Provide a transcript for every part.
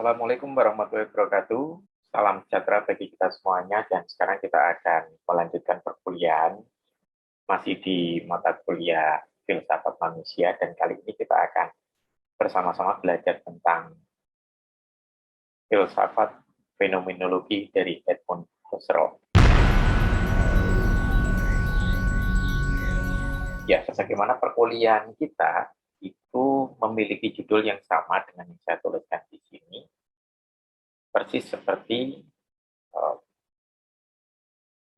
Assalamualaikum warahmatullahi wabarakatuh. Salam sejahtera bagi kita semuanya dan sekarang kita akan melanjutkan perkuliahan masih di mata kuliah Filsafat Manusia dan kali ini kita akan bersama-sama belajar tentang filsafat fenomenologi dari Edmund Husserl. Ya, sebagaimana perkuliahan kita itu memiliki judul yang sama dengan yang saya tuliskan di sini, persis seperti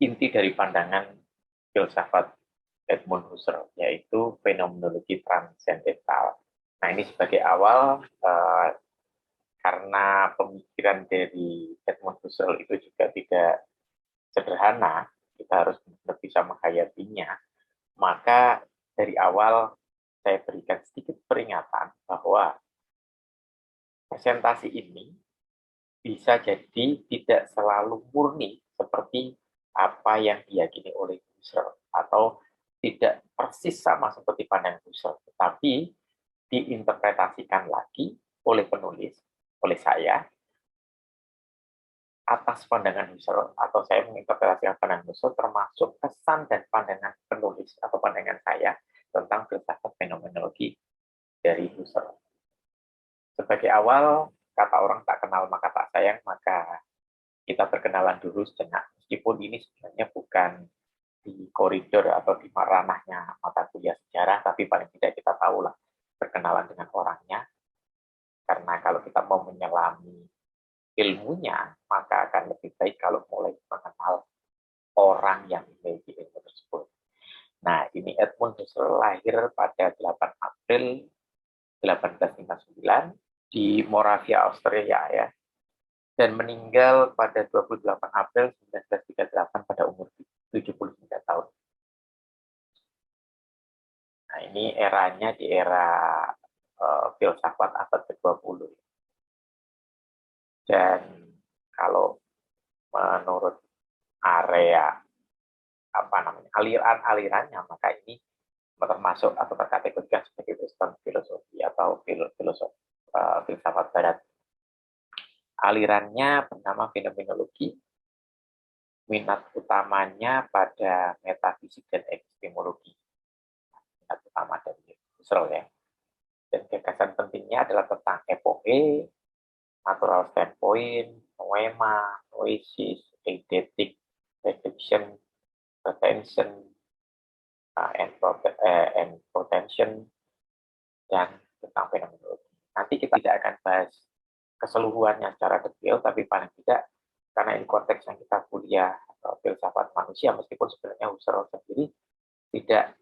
inti dari pandangan filsafat Edmund Husserl, yaitu fenomenologi transendental. Nah, ini sebagai awal, karena pemikiran dari Edmund Husserl itu juga tidak sederhana, kita harus benar bisa menghayatinya, maka dari awal saya berikan sedikit peringatan bahwa presentasi ini bisa jadi tidak selalu murni seperti apa yang diyakini oleh Husserl atau tidak persis sama seperti pandangan Husserl, tetapi diinterpretasikan lagi oleh penulis, oleh saya, atas pandangan Husserl, atau saya menginterpretasikan pandangan Husserl termasuk kesan dan pandangan penulis atau pandangan saya tentang filsafat fenomenologi dari Husserl. Sebagai awal, kata orang tak kenal maka tak sayang, maka kita perkenalan dulu sejenak, meskipun ini sebenarnya bukan di koridor atau di ranahnya mata kuliah sejarah, tapi paling tidak kita tahulah berkenalan dengan orangnya, karena kalau kita mau menyelami ilmunya, maka akan lebih baik kalau mulai mengenal orang yang memiliki ilmu tersebut. Nah, ini Edmund Husserl lahir pada 8 April 1859 di Moravia, Austria ya, dan meninggal pada 28 April 1938 pada umur 79 tahun. Nah, ini eranya di era filsafat abad ke-20. Dan kalau menurut area aliran-alirannya, maka ini termasuk atau terkategorikan sebagai Western filosofi atau filsafat barat. Alirannya bernama fenomenologi, minat utamanya pada metafisik dan epistemologi. Minat utama dari Husserl ya. Dan gagasan pentingnya adalah tentang epoke, natural standpoint, noema, noesis, eidetic, reduction, retention, and protension, dan tentang fenomenologi. Nanti kita tidak akan bahas keseluruhannya secara detail, tapi paling tidak karena ini konteks yang kita kuliah filsafat manusia, meskipun sebenarnya Husserl sendiri tidak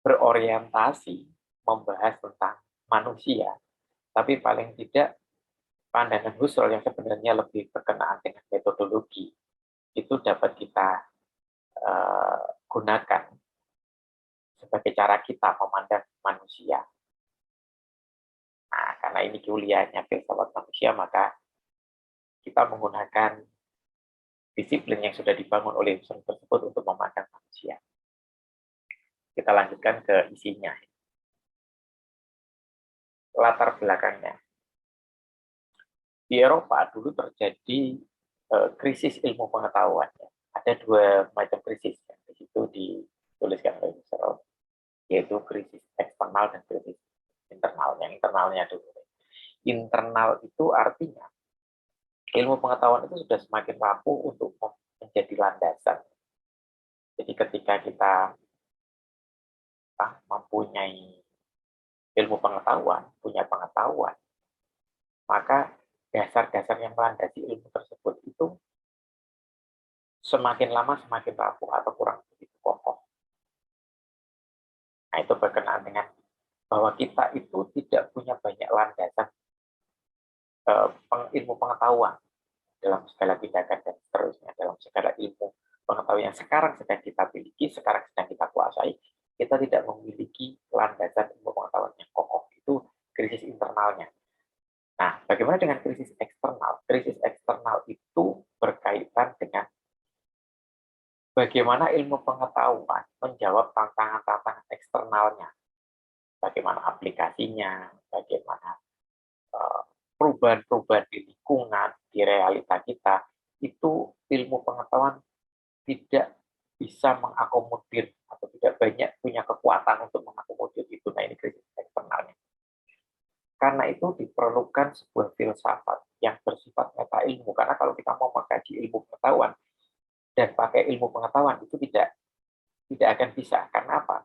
berorientasi membahas tentang manusia, tapi paling tidak pandangan Husserl yang sebenarnya lebih berkenaan dengan metodologi itu dapat kita gunakan sebagai cara kita memandang manusia. Nah, karena ini kuliahnya filsafat manusia, maka kita menggunakan disiplin yang sudah dibangun oleh Husserl tersebut untuk memandang manusia. Kita lanjutkan ke isinya. Latar belakangnya. Di Eropa dulu terjadi krisis ilmu pengetahuan. Ada dua macam krisis yang di situ dituliskan oleh Husserl, yaitu krisis eksternal dan krisis internal. Yang internalnya dulu. Internal itu artinya ilmu pengetahuan itu sudah semakin rapuh untuk menjadi landasan. Jadi ketika kita mempunyai ilmu pengetahuan, punya pengetahuan, maka dasar-dasar yang melandasi ilmu tersebut itu semakin lama semakin rapuh atau kurang begitu kokoh. Nah, itu berkenaan dengan bahwa kita itu tidak punya banyak landasan ilmu pengetahuan dalam segala tindakan dan seterusnya, dalam segala ilmu pengetahuan yang sekarang sedang kita miliki, sekarang sedang kita kuasai, kita tidak memiliki landasan ilmu pengetahuan yang kokoh. Itu krisis internalnya. Nah, bagaimana dengan krisis eksternal? Krisis eksternal itu berkaitan dengan bagaimana ilmu pengetahuan menjawab tantangan-tantangan eksternalnya. Bagaimana aplikasinya, bagaimana perubahan-perubahan di lingkungan, di realita kita, itu ilmu pengetahuan tidak bisa mengakomodir atau tidak banyak punya kekuatan untuk mengakomodir itu. Nah, ini krisis eksternalnya. Karena itu diperlukan sebuah filsafat yang bersifat meta ilmu. Karena kalau kita mau mengkaji ilmu pengetahuan dan pakai ilmu pengetahuan itu tidak akan bisa. Karena apa?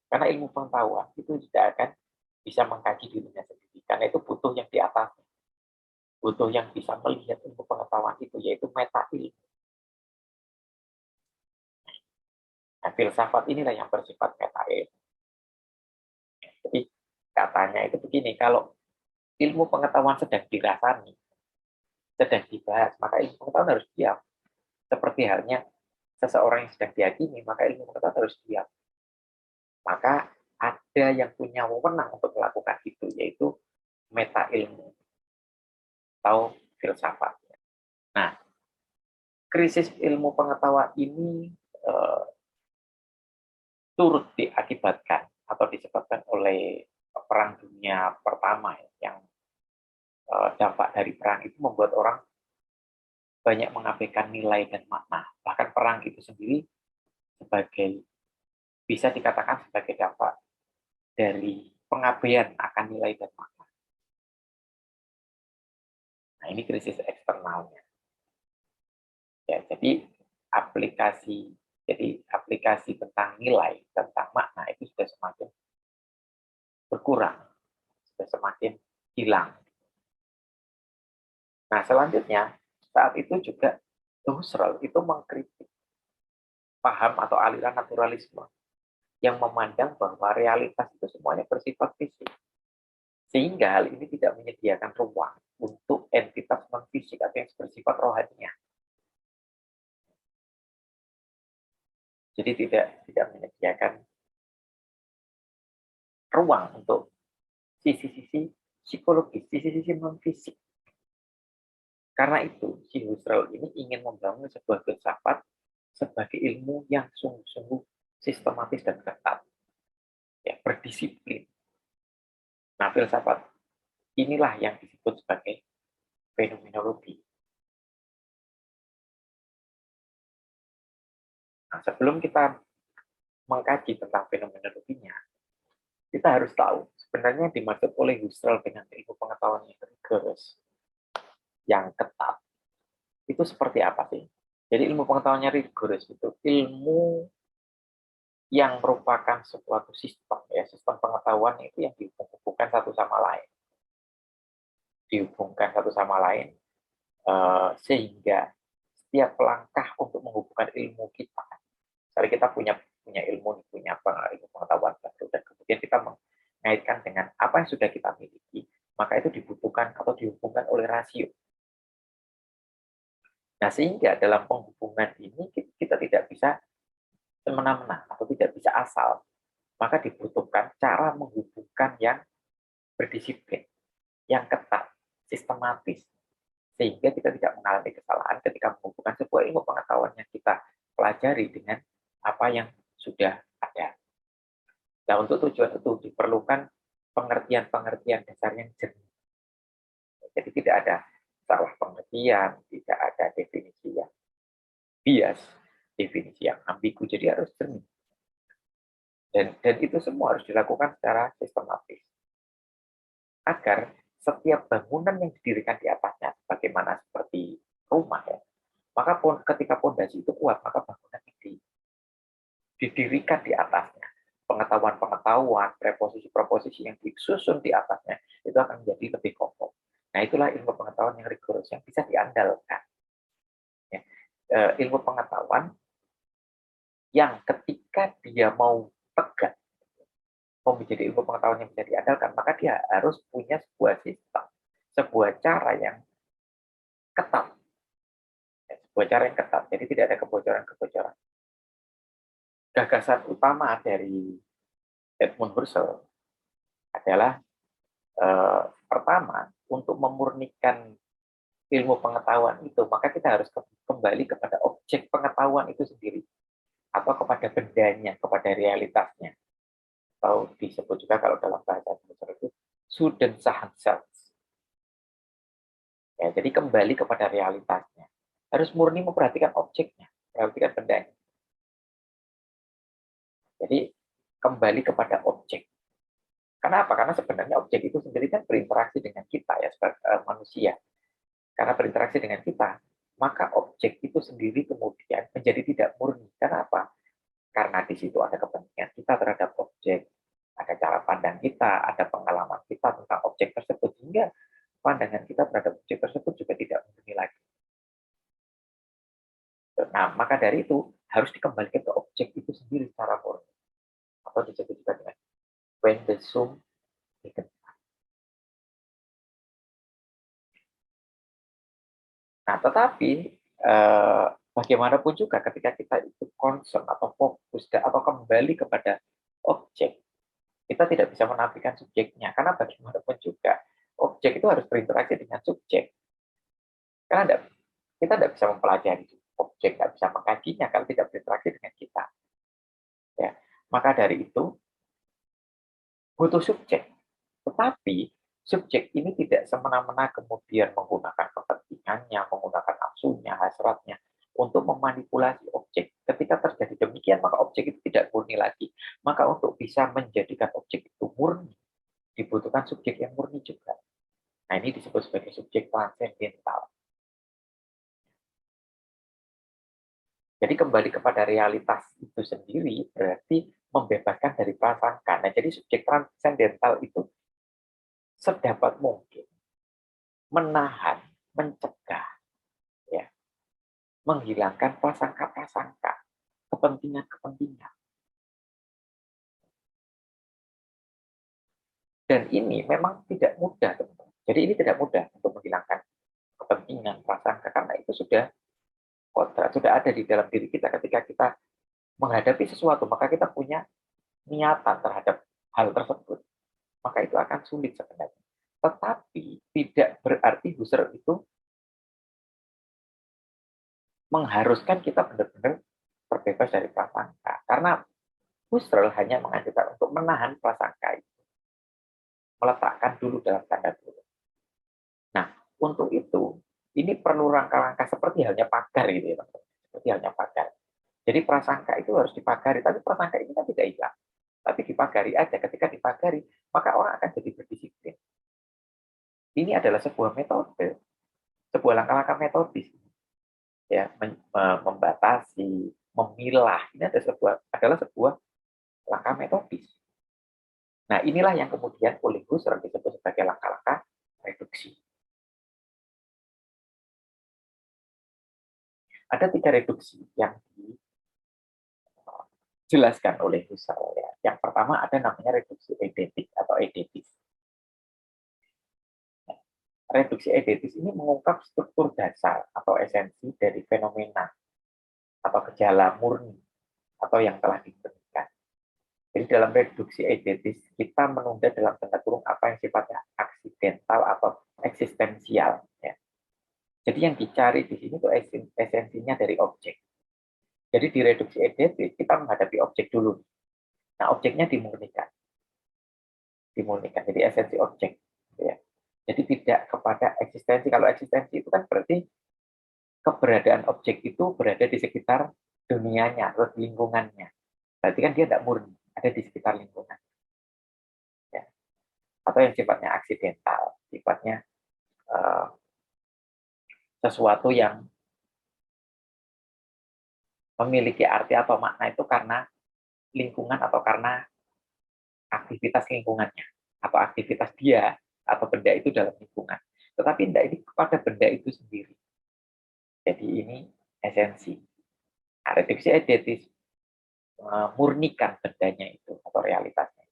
Karena ilmu pengetahuan itu tidak akan bisa mengkaji dirinya sendiri. Karena itu butuh yang di atas. Butuh yang bisa melihat ilmu pengetahuan itu, yaitu meta ilmu. Nah, filsafat inilah yang bersifat meta ilmu. Jadi katanya itu begini, kalau ilmu pengetahuan sedang dirasani, sedang dibahas, maka ilmu pengetahuan harus diam. Seperti halnya seseorang yang sedang dihakimi, maka ilmu pengetahuan harus diam. Maka ada yang punya wewenang untuk melakukan itu, yaitu meta ilmu atau filsafat. Nah, krisis ilmu pengetahuan ini turut diakibatkan atau disebabkan oleh Perang Dunia Pertama yang dampak dari perang itu membuat orang banyak mengabaikan nilai dan makna. Bahkan perang itu sendiri bisa dikatakan sebagai dampak dari pengabaian akan nilai dan makna. Nah, ini krisis eksternalnya. Ya, jadi aplikasi tentang nilai, tentang makna itu sudah semakin berkurang, sudah semakin hilang. Nah, selanjutnya saat itu juga Husserl itu mengkritik paham atau aliran naturalisme yang memandang bahwa realitas itu semuanya bersifat fisik. Sehingga hal ini tidak menyediakan ruang untuk entitas non-fisik atau yang bersifat rohaninya. Jadi tidak menyediakan ruang untuk sisi-sisi psikologis, sisi-sisi non-fisik. Karena itu, si Husserl ini ingin membangun sebuah filsafat sebagai ilmu yang sungguh-sungguh sistematis dan ketat, ya, berdisiplin. Nah, filsafat inilah yang disebut sebagai fenomenologi. Nah, sebelum kita mengkaji tentang fenomenologinya, kita harus tahu sebenarnya yang dimaksud oleh Husserl dengan ilmu pengetahuan yang rigorous, yang ketat, itu seperti apa sih? Jadi ilmu pengetahuannya rigorous itu ilmu yang merupakan suatu sistem, ya, sistem pengetahuan itu yang dihubungkan satu sama lain. Dihubungkan satu sama lain, sehingga setiap langkah untuk menghubungkan ilmu kita, misalnya kita punya ilmu, punya ilmu pengetahuan baru, dan kemudian kita mengaitkan dengan apa yang sudah kita miliki, maka itu dibutuhkan atau dihubungkan oleh rasio. Nah, sehingga dalam penghubungan ini kita tidak bisa semena-mena atau tidak bisa asal. Maka dibutuhkan cara menghubungkan yang berdisiplin, yang ketat, sistematis, sehingga kita tidak mengalami kesalahan ketika menghubungkan sebuah ilmu pengetahuan yang kita pelajari dengan apa yang sudah ada. Nah, untuk tujuan itu diperlukan pengertian-pengertian dasar yang jernih. Jadi tidak ada salah pengertian, tidak ada definisi yang bias, definisi yang ambigu, jadi harus jernih. Dan itu semua harus dilakukan secara sistematis. Agar setiap bangunan yang didirikan di atasnya, bagaimana seperti rumah, ya, maka ketika pondasi itu kuat, maka bangunan ini didirikan di atasnya. Pengetahuan-pengetahuan, preposisi-preposisi yang disusun di atasnya, itu akan menjadi lebih kokoh. Nah, itulah ilmu pengetahuan yang rigorous, yang bisa diandalkan. Ya. Ilmu pengetahuan yang ketika dia mau tegak, mau menjadi ilmu pengetahuan yang bisa diandalkan, maka dia harus punya sebuah sistem, sebuah cara yang ketat. Ya, sebuah cara yang ketat, jadi tidak ada kebocoran-kebocoran. Gagasan utama dari Edmund Husserl adalah pertama, untuk memurnikan ilmu pengetahuan itu, maka kita harus kembali kepada objek pengetahuan itu sendiri, atau kepada bendanya, kepada realitasnya. Atau disebut juga kalau dalam bahasa Indonesia itu Sudensachen selbst. Ya, jadi kembali kepada realitasnya. Harus murni memperhatikan objeknya, perhatikan bendanya. Jadi kembali kepada objek. Kenapa? Karena sebenarnya objek itu sendiri kan berinteraksi dengan kita ya sebagai manusia. Karena berinteraksi dengan kita, maka objek itu sendiri kemudian menjadi tidak murni. Kenapa? Karena di situ ada kepentingan kita terhadap objek, ada cara pandang kita, ada pengalaman kita tentang objek tersebut, sehingga pandangan kita terhadap objek tersebut juga tidak murni lagi. Nah, maka dari itu harus dikembalikan ke objek itu sendiri secara murni, atau disebut juga dengan when the sum becomes. Nah, tetapi bagaimanapun juga ketika kita itu concern atau fokus atau kembali kepada objek, kita tidak bisa menafikan subjeknya. Karena bagaimanapun juga objek itu harus berinteraksi dengan subjek. Karena kita tidak bisa mempelajari objek, tidak bisa mengkajinya kalau tidak berinteraksi dengan kita. Ya, maka dari itu butuh subjek. Tetapi subjek ini tidak semena-mena kemudian menggunakan kepentingannya, menggunakan nafsunya, hasratnya untuk memanipulasi objek. Ketika terjadi demikian, maka objek itu tidak murni lagi. Maka untuk bisa menjadikan objek itu murni, dibutuhkan subjek yang murni juga. Nah, ini disebut sebagai subjek transendental. Jadi kembali kepada realitas itu sendiri berarti membebaskan dari prasangka. Nah, jadi subjek transendental itu sedapat mungkin menahan, mencegah, ya, menghilangkan prasangka-prasangka, kepentingan-kepentingan. Dan ini memang tidak mudah, teman-teman. Jadi ini tidak mudah untuk menghilangkan kepentingan, prasangka, karena itu sudah kodrat, sudah ada di dalam diri kita. Ketika kita menghadapi sesuatu, maka kita punya niatan terhadap hal tersebut. Maka itu akan sulit sebenarnya. Tetapi tidak berarti user itu mengharuskan kita benar-benar terbebas dari prasangka. Karena Husserl hanya mengajarkan untuk menahan prasangka itu. Meletakkan dulu dalam tanda kurung. Nah, untuk itu, ini perlu langkah-langkah seperti halnya pagar gitu ya, seperti halnya pagar. Jadi prasangka itu harus dipagari, tapi prasangka ini kan tidak hilang. Tapi dipagari aja. Ketika dipagari, maka orang akan jadi berdisiplin. Ini adalah sebuah metode, sebuah langkah-langkah metodis, ya, membatasi, memilah. Ini adalah sebuah langkah metodis. Nah, inilah yang kemudian oleh Husserl disebut sebagai langkah-langkah reduksi. Ada 3 reduksi yang dijelaskan oleh Husserl. Ya. Yang pertama ada namanya reduksi eidetik atau eidetis. Reduksi eidetis ini mengungkap struktur dasar atau esensi dari fenomena atau gejala murni atau yang telah ditentukan. Jadi dalam reduksi eidetis kita menunda dalam tanda kurung apa yang sifatnya aksidental atau eksistensial. Ya. Jadi yang dicari di sini itu esensinya dari objek. Jadi di reduksi eidetis kita menghadapi objek dulu. Nah objeknya dimurnikan. Jadi esensi objek. Ya. Jadi tidak kepada eksistensi. Kalau eksistensi itu kan berarti keberadaan objek itu berada di sekitar dunianya atau lingkungannya. Berarti kan dia tidak murni, ada di sekitar lingkungan. Ya. Atau yang sifatnya aksidental, sifatnya sesuatu yang memiliki arti atau makna itu karena lingkungan atau karena aktivitas lingkungannya atau aktivitas dia atau benda itu dalam lingkungan. Tetapi tidak ini kepada benda itu sendiri. Jadi ini esensi. Nah, reduksi eidetis memurnikan bendanya itu atau realitasnya.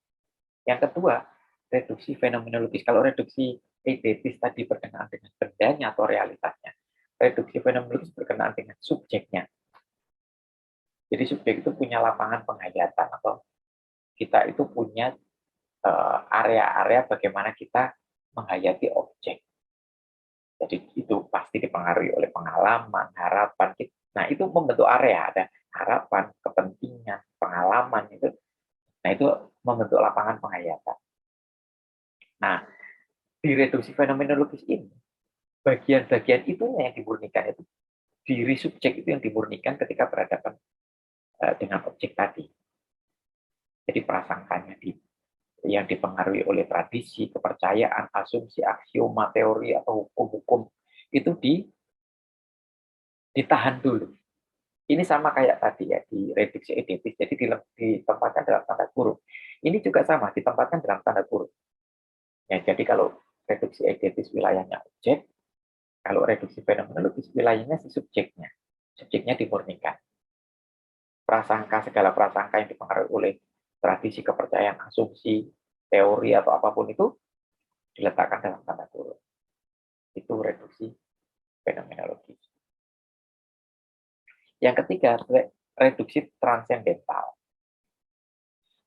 Yang kedua, reduksi fenomenologis. Kalau reduksi eidetis tadi berkenaan dengan bendanya atau realitasnya, reduksi fenomenologis berkenaan dengan subjeknya. Jadi subjek itu punya lapangan penghayatan atau kita itu punya area-area bagaimana kita menghayati objek. Jadi itu pasti dipengaruhi oleh pengalaman, harapan. Nah itu membentuk area, ada harapan, kepentingan, pengalaman itu. Nah itu membentuk lapangan penghayatan. Nah di reduksi fenomenologis ini bagian-bagian itunya yang dimurnikan itu, diri subjek itu yang dimurnikan ketika berhadapan dengan objek tadi. Jadi prasangkanya yang dipengaruhi oleh tradisi, kepercayaan, asumsi, aksioma, teori, atau hukum-hukum itu ditahan dulu. Ini sama kayak tadi ya, di reduksi eidetis, jadi ditempatkan dalam tanda kurung. Ini juga sama, ditempatkan dalam tanda kurung. Ya, jadi kalau reduksi eidetis wilayahnya objek, kalau reduksi fenomenologis wilayahnya si subjeknya. Subjeknya dimurnikan. Prasangka, segala prasangka yang dipengaruhi oleh tradisi, kepercayaan, asumsi, teori, atau apapun itu diletakkan dalam tanda kurung. Itu reduksi fenomenologis. Yang ketiga, reduksi transendental.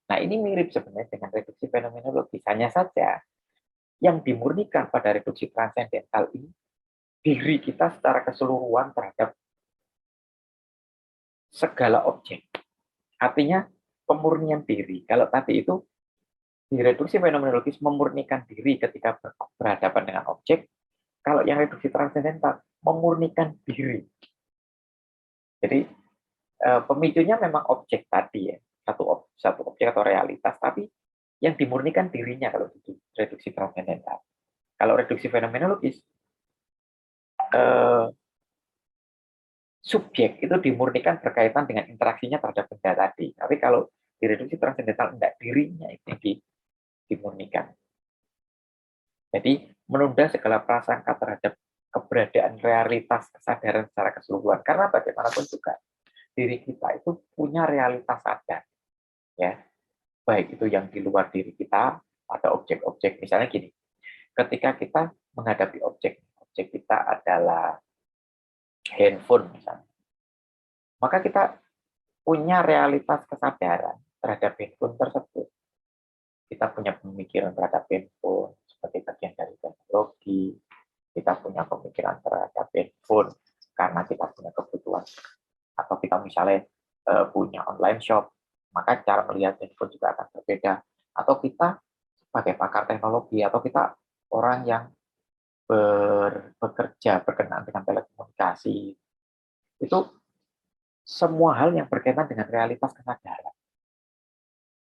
Nah, ini mirip sebenarnya dengan reduksi fenomenologis. Hanya saja yang dimurnikan pada reduksi transendental ini diri kita secara keseluruhan terhadap segala objek. Artinya pemurnian diri. Kalau tadi itu di reduksi fenomenologis memurnikan diri ketika berhadapan dengan objek, kalau yang reduksi transendental memurnikan diri. Jadi pemicunya memang objek tadi ya, satu objek atau realitas, tapi yang dimurnikan dirinya kalau itu reduksi transendental. Kalau reduksi fenomenologis, subjek itu dimurnikan berkaitan dengan interaksinya terhadap benda tadi. Tapi kalau di reduksi transendental, enggak, dirinya itu yang dimurnikan. Jadi menunda segala prasangka terhadap keberadaan realitas kesadaran secara keseluruhan. Karena bagaimanapun juga diri kita itu punya realitas sadar, ya, baik itu yang di luar diri kita, ada objek-objek. Misalnya gini, ketika kita menghadapi objek kita adalah handphone misalnya, maka kita punya realitas kesadaran terhadap handphone tersebut. Kita punya pemikiran terhadap handphone sebagai bagian dari teknologi. Kita punya pemikiran terhadap handphone karena kita punya kebutuhan. Atau kita misalnya punya online shop, maka cara melihat handphone juga akan berbeda. Atau kita sebagai pakar teknologi, atau kita orang yang bekerja berkenaan dengan telekomunikasi, itu semua hal yang berkaitan dengan realitas kesadaran.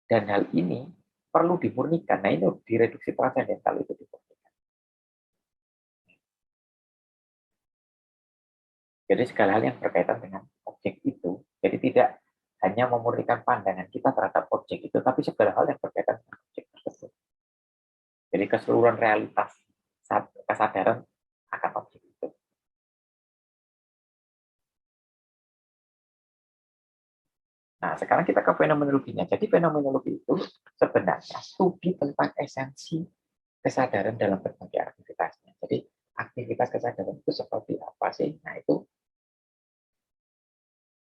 Dan hal ini perlu dimurnikan. Nah, ini direduksi transendental itu dimurnikan. Jadi segala hal yang berkaitan dengan objek itu, jadi tidak hanya memurnikan pandangan kita terhadap objek itu, tapi segala hal yang berkaitan dengan objek tersebut. Jadi keseluruhan realitas kesadaran akan objek itu. Nah, sekarang kita ke fenomenologinya. Jadi fenomenologi itu sebenarnya studi tentang esensi kesadaran dalam berbagai aktivitasnya. Jadi aktivitas kesadaran itu seperti apa sih? Nah, itu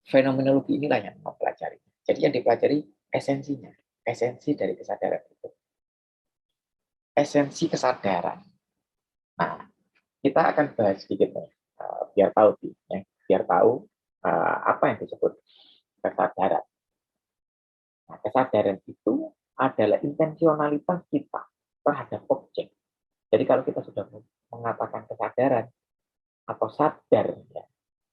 fenomenologi inilah yang mempelajari. Jadi yang dipelajari esensinya, esensi dari kesadaran itu. Esensi kesadaran. Nah, kita akan bahas sedikit nih, biar tahu, ya, biar tahu apa yang disebut kesadaran. Nah, kesadaran itu adalah intensionalitas kita terhadap objek. Jadi kalau kita sudah mengatakan kesadaran atau sadar, ya,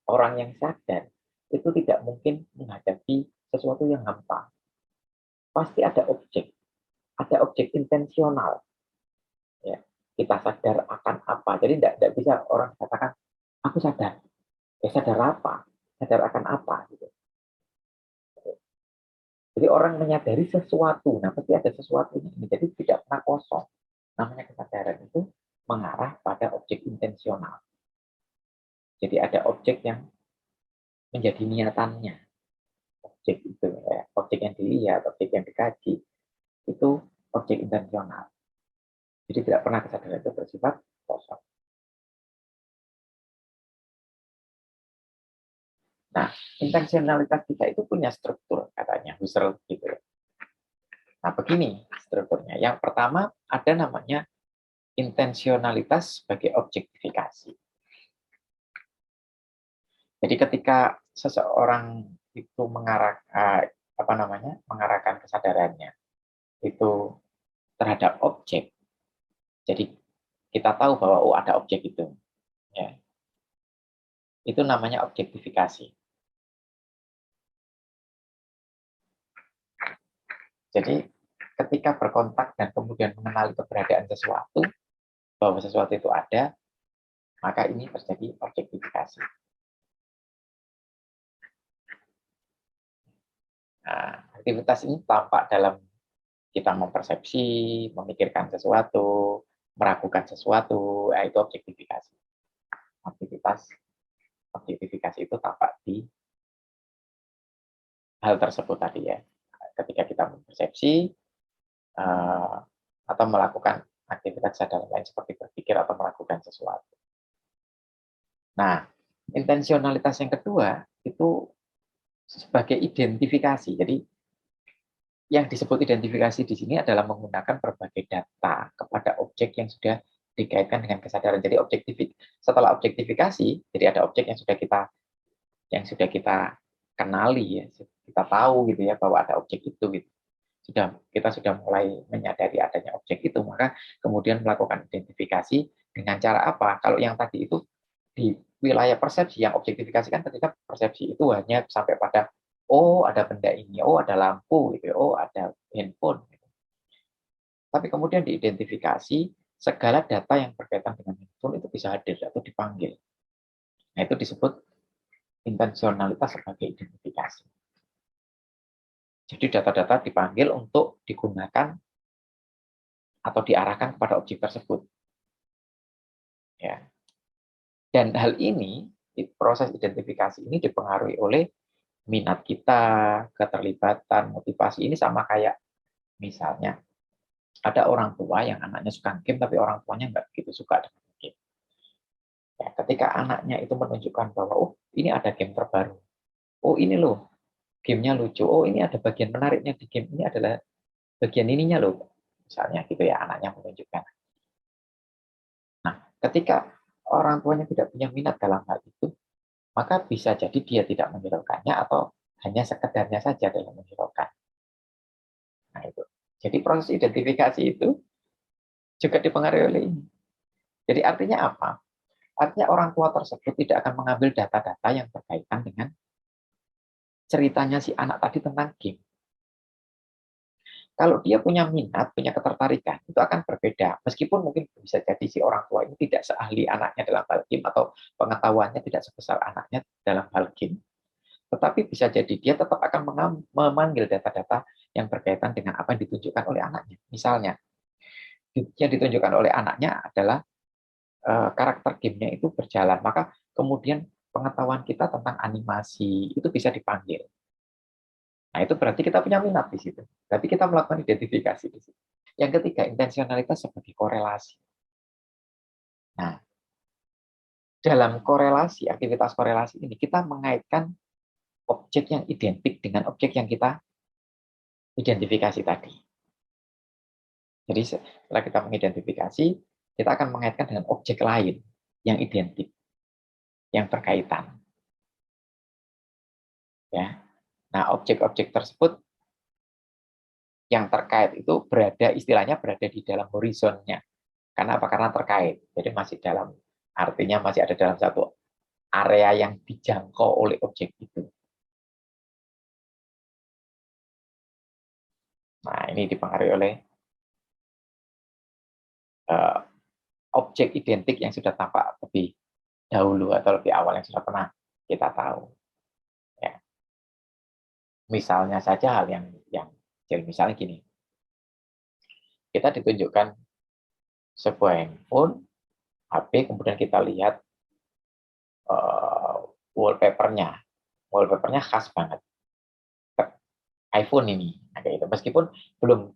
orang yang sadar itu tidak mungkin menghadapi sesuatu yang hampa. Pasti ada objek intensional. Ya, kita sadar akan apa. Jadi tidak bisa orang katakan, aku sadar. Ya sadar apa? Sadar akan apa? Gitu. Jadi orang menyadari sesuatu. Nah, pasti ada sesuatunya. Jadi tidak pernah kosong. Namanya kesadaran itu mengarah pada objek intensional. Jadi ada objek yang menjadi niatannya. Objek itu, ya, objek yang dilihat, objek yang dikaji, itu objek intensional. Jadi tidak pernah kesadaran itu bersifat kosong. Nah, intensionalitas kita itu punya struktur, katanya Husserl gitu. Nah, begini strukturnya. Yang pertama ada namanya intensionalitas sebagai objektifikasi. Jadi ketika seseorang itu mengarahkan kesadarannya itu terhadap objek. Jadi kita tahu bahwa ada objek itu. Ya. Itu namanya objektifikasi. Jadi ketika berkontak dan kemudian mengenali keberadaan sesuatu, bahwa sesuatu itu ada, maka ini terjadi objektifikasi. Nah, aktivitas ini tampak dalam kita mempersepsi, memikirkan sesuatu, meragukan sesuatu, itu objektifikasi. Objektifikasi itu tampak di hal tersebut tadi ya. Ketika kita mempersepsi atau melakukan aktivitas kesadaran lain seperti berpikir atau melakukan sesuatu. Nah, intensionalitas yang kedua itu sebagai identifikasi. Jadi yang disebut identifikasi di sini adalah menggunakan berbagai data kepada objek yang sudah dikaitkan dengan kesadaran. Jadi setelah objektifikasi, jadi ada objek yang sudah kita kenali ya, kita tahu gitu ya bahwa ada objek itu gitu. Kita sudah mulai menyadari adanya objek itu, maka kemudian melakukan identifikasi dengan cara apa? Kalau yang tadi itu di wilayah persepsi, yang objektifikasi kan ketika persepsi itu hanya sampai pada oh ada benda ini, oh ada lampu gitu, oh ada handphone gitu. Tapi kemudian diidentifikasi segala data yang berkaitan dengan handphone itu bisa hadir atau dipanggil. Nah, itu disebut intensionalitas sebagai identifikasi. Jadi data-data dipanggil untuk digunakan atau diarahkan kepada objek tersebut. Ya. Dan hal ini, proses identifikasi ini dipengaruhi oleh minat kita, keterlibatan, motivasi. Ini sama kayak misalnya ada orang tua yang anaknya suka game, tapi orang tuanya nggak begitu suka dengan game. Ya, ketika anaknya itu menunjukkan bahwa, oh ini ada game terbaru, oh ini loh gamenya lucu, oh ini ada bagian menariknya di game ini adalah bagian ininya loh, misalnya gitu ya, anaknya menunjukkan. Nah, ketika orang tuanya tidak punya minat dalam hal itu, maka bisa jadi dia tidak menghiraukannya atau hanya sekedarnya saja dalam menghiraukan. Nah, itu. Jadi proses identifikasi itu juga dipengaruhi oleh ini. Jadi artinya apa? Artinya orang tua tersebut tidak akan mengambil data-data yang berkaitan dengan ceritanya si anak tadi tentang game. Kalau dia punya minat, punya ketertarikan, itu akan berbeda. Meskipun mungkin bisa jadi si orang tua ini tidak seahli anaknya dalam hal game atau pengetahuannya tidak sebesar anaknya dalam hal game, tetapi bisa jadi dia tetap akan memanggil data-data yang berkaitan dengan apa yang ditunjukkan oleh anaknya. Misalnya, yang ditunjukkan oleh anaknya adalah karakter gamenya itu berjalan, maka kemudian pengetahuan kita tentang animasi itu bisa dipanggil. Nah, itu berarti kita punya minat di situ. Berarti kita melakukan identifikasi di situ. Yang ketiga, intensionalitas sebagai korelasi. Nah, dalam korelasi, aktivitas korelasi ini, kita mengaitkan objek yang identik dengan objek yang kita identifikasi tadi. Jadi setelah kita mengidentifikasi, kita akan mengaitkan dengan objek lain yang identik, yang berkaitan. Ya. Nah, objek-objek tersebut yang terkait itu istilahnya berada di dalam horizonnya. Karena apa? Karena terkait. Jadi artinya masih ada dalam satu area yang dijangkau oleh objek itu. Nah, ini dipengaruhi oleh objek identik yang sudah tampak lebih dahulu atau lebih awal yang sudah pernah kita tahu. Ya. Misalnya saja hal yang kecil, misalnya gini, kita ditunjukkan sebuah handphone, HP, kemudian kita lihat wallpapernya, wallpapernya khas banget, iPhone ini, nah, kayak gitu. Meskipun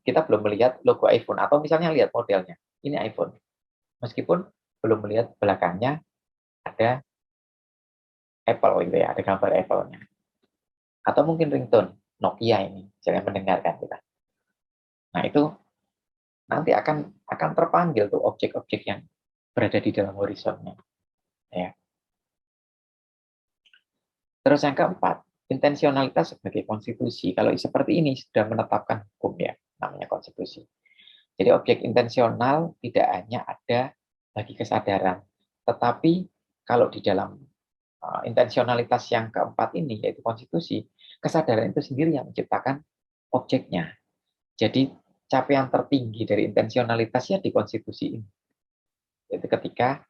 kita belum melihat logo iPhone atau misalnya lihat modelnya, ini iPhone, meskipun belum melihat belakangnya ada Apple gitu ya, ada gambar Apple-nya. Atau mungkin ringtone Nokia ini, misalnya mendengarkan kita. Nah, itu nanti akan terpanggil tuh objek-objek yang berada di dalam horizonnya. Ya. Terus yang keempat, intensionalitas sebagai konstitusi. Kalau seperti ini sudah menetapkan hukum ya, namanya konstitusi. Jadi objek intensional tidak hanya ada bagi kesadaran, tetapi kalau di dalam intensionalitas yang keempat ini, yaitu konstitusi, kesadaran itu sendiri yang menciptakan objeknya. Jadi capaian tertinggi dari intensionalitasnya di konstitusi ini. Yaitu ketika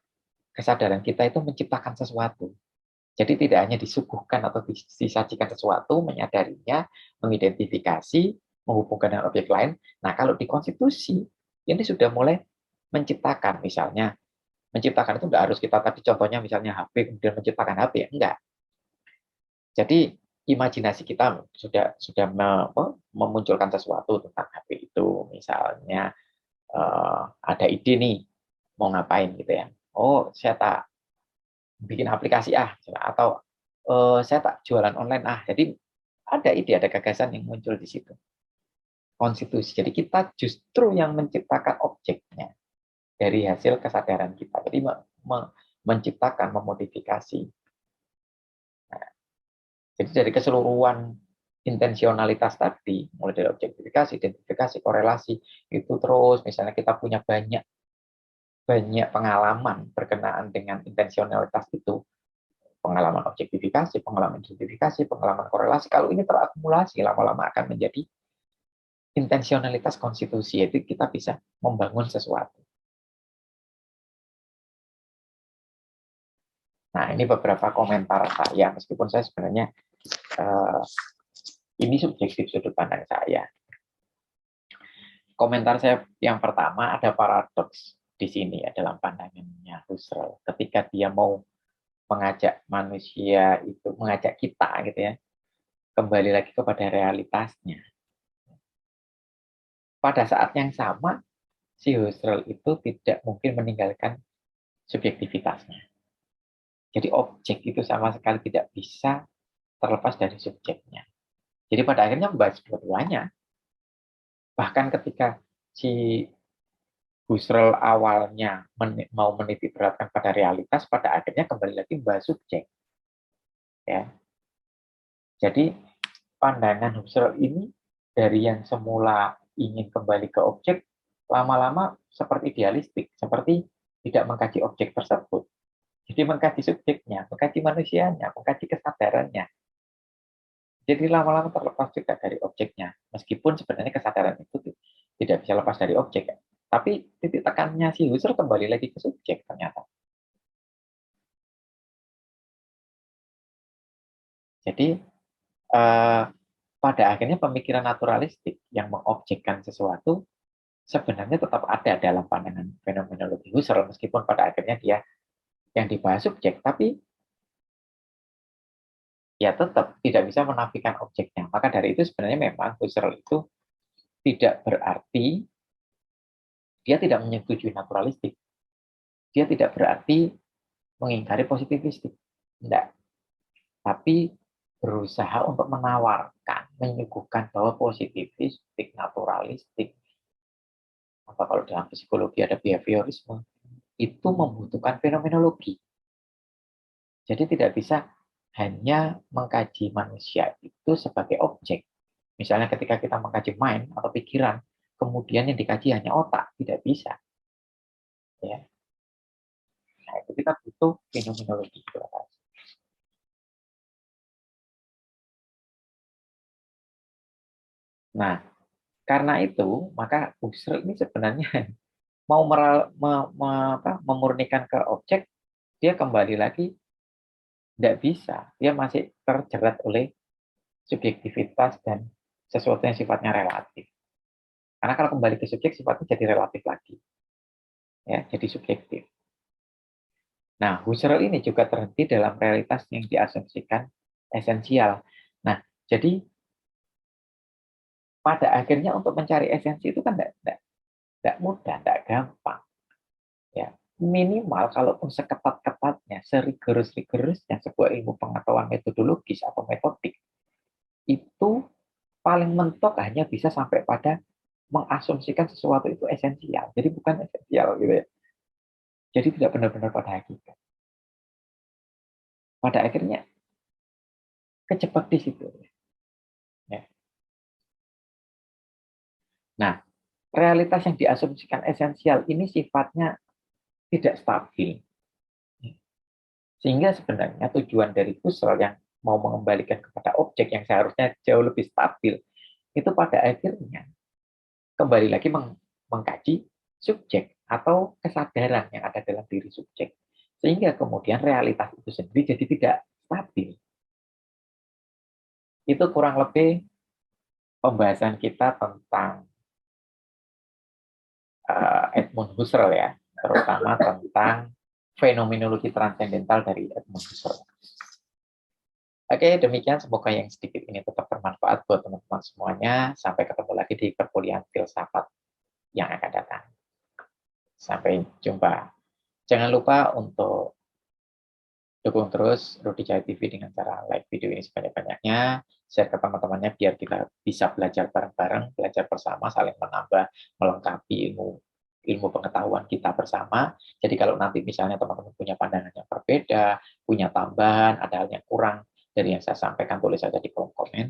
kesadaran kita itu menciptakan sesuatu. Jadi tidak hanya disuguhkan atau disajikan sesuatu, menyadarinya, mengidentifikasi, menghubungkan dengan objek lain. Nah, kalau di konstitusi, ini sudah mulai menciptakan, misalnya, menciptakan itu nggak harus kita tadi contohnya misalnya HP, kemudian menciptakan HP, enggak. Jadi imajinasi kita sudah memunculkan sesuatu tentang HP itu, misalnya ada ide nih, mau ngapain gitu ya. Oh, saya tak bikin aplikasi atau saya tak jualan online Jadi ada ide, ada gagasan yang muncul di situ. Konstitusi. Jadi kita justru yang menciptakan objeknya dari hasil kesadaran kita. Jadi menciptakan, memodifikasi. Nah, jadi dari keseluruhan intensionalitas tadi, mulai dari objektifikasi, identifikasi, korelasi, itu terus misalnya kita punya banyak pengalaman berkenaan dengan intensionalitas itu, pengalaman objektifikasi, pengalaman identifikasi, pengalaman korelasi. Kalau ini terakumulasi, lama-lama akan menjadi intensionalitas konstitusi, yaitu kita bisa membangun sesuatu. Nah, ini beberapa komentar saya, meskipun saya sebenarnya ini subjektif sudut pandang saya. Komentar saya yang pertama, ada paradoks di sini ya dalam pandangannya Husserl. Ketika dia mau mengajak manusia itu, mengajak kita gitu ya, kembali lagi kepada realitasnya. Pada saat yang sama, si Husserl itu tidak mungkin meninggalkan subjektivitasnya. Jadi objek itu sama sekali tidak bisa terlepas dari subjeknya. Jadi pada akhirnya membahas dua-duanya. Bahkan ketika si Husserl awalnya mau menitik beratkan pada realitas, pada akhirnya kembali lagi membahas subjek. Ya. Jadi pandangan Husserl ini dari yang semula ingin kembali ke objek, lama-lama seperti idealistik, seperti tidak mengkaji objek tersebut. Jadi mengkaji subjeknya, mengkaji manusianya, mengkaji kesadarannya. Jadi lama-lama terlepas juga dari objeknya. Meskipun sebenarnya kesadaran itu tidak bisa lepas dari objek. Tapi titik tekannya si Husserl kembali lagi ke subjek ternyata. Jadi pada akhirnya pemikiran naturalistik yang mengobjekkan sesuatu sebenarnya tetap ada dalam pandangan fenomenologi Husserl, meskipun pada akhirnya dia yang dibahas subjek, tapi ya tetap tidak bisa menafikan objeknya. Maka dari itu sebenarnya memang Husserl itu tidak berarti dia tidak menyetujui naturalistik. Dia tidak berarti mengingkari positivistik. Tidak. Tapi berusaha untuk menawarkan, menyuguhkan bahwa positivistik, naturalistik, atau kalau dalam psikologi ada behaviorisme, itu membutuhkan fenomenologi. Jadi tidak bisa hanya mengkaji manusia itu sebagai objek. Misalnya ketika kita mengkaji mind atau pikiran, kemudian yang dikaji hanya otak, tidak bisa. Ya. Nah, itu kita butuh fenomenologi. Nah, karena itu, maka Husserl ini sebenarnya mau memurnikan ke objek, dia kembali lagi tidak bisa. Dia masih terjerat oleh subjektivitas dan sesuatu yang sifatnya relatif. Karena kalau kembali ke subjek, sifatnya jadi relatif lagi. Ya, jadi subjektif. Nah, Husserl ini juga terhenti dalam realitas yang diasumsikan esensial. Nah, jadi pada akhirnya untuk mencari esensi itu kan tidak mudah, tidak gampang. Ya, minimal kalaupun seketat-ketatnya, serigorous-rigorousnya sebuah ilmu pengetahuan metodologis atau metodik, itu paling mentok hanya bisa sampai pada mengasumsikan sesuatu itu esensial. Jadi bukan esensial gitu ya. Jadi tidak benar-benar pada hakikat. Pada akhirnya kejebak di situ. Ya. Nah, realitas yang diasumsikan esensial ini sifatnya tidak stabil. Sehingga sebenarnya tujuan dari Husserl yang mau mengembalikan kepada objek yang seharusnya jauh lebih stabil, itu pada akhirnya kembali lagi mengkaji subjek atau kesadaran yang ada dalam diri subjek. Sehingga kemudian realitas itu sendiri jadi tidak stabil. Itu kurang lebih pembahasan kita tentang Edmund Husserl ya, terutama tentang fenomenologi transendental dari Edmund Husserl. Oke, demikian semoga yang sedikit ini tetap bermanfaat buat teman-teman semuanya. Sampai ketemu lagi di perkuliahan filsafat yang akan datang. Sampai jumpa. Jangan lupa untuk dukung terus Rudi Jaya TV dengan cara like video ini sebanyak-banyaknya, share ke teman-temannya biar kita bisa belajar bareng-bareng, belajar bersama, saling menambah, melengkapi ilmu pengetahuan kita bersama. Jadi kalau nanti misalnya teman-teman punya pandangan yang berbeda, punya tambahan, ada hal yang kurang dari yang saya sampaikan, tulis saja di kolom komen.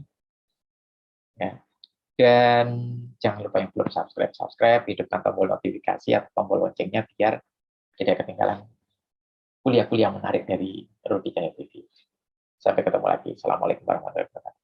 Ya. Dan jangan lupa yang belum subscribe, hidupkan tombol notifikasi atau tombol loncengnya biar tidak ketinggalan kuliah-kuliah menarik dari Rudi Jaya TV. Sampai ketemu lagi. Assalamualaikum warahmatullahi wabarakatuh.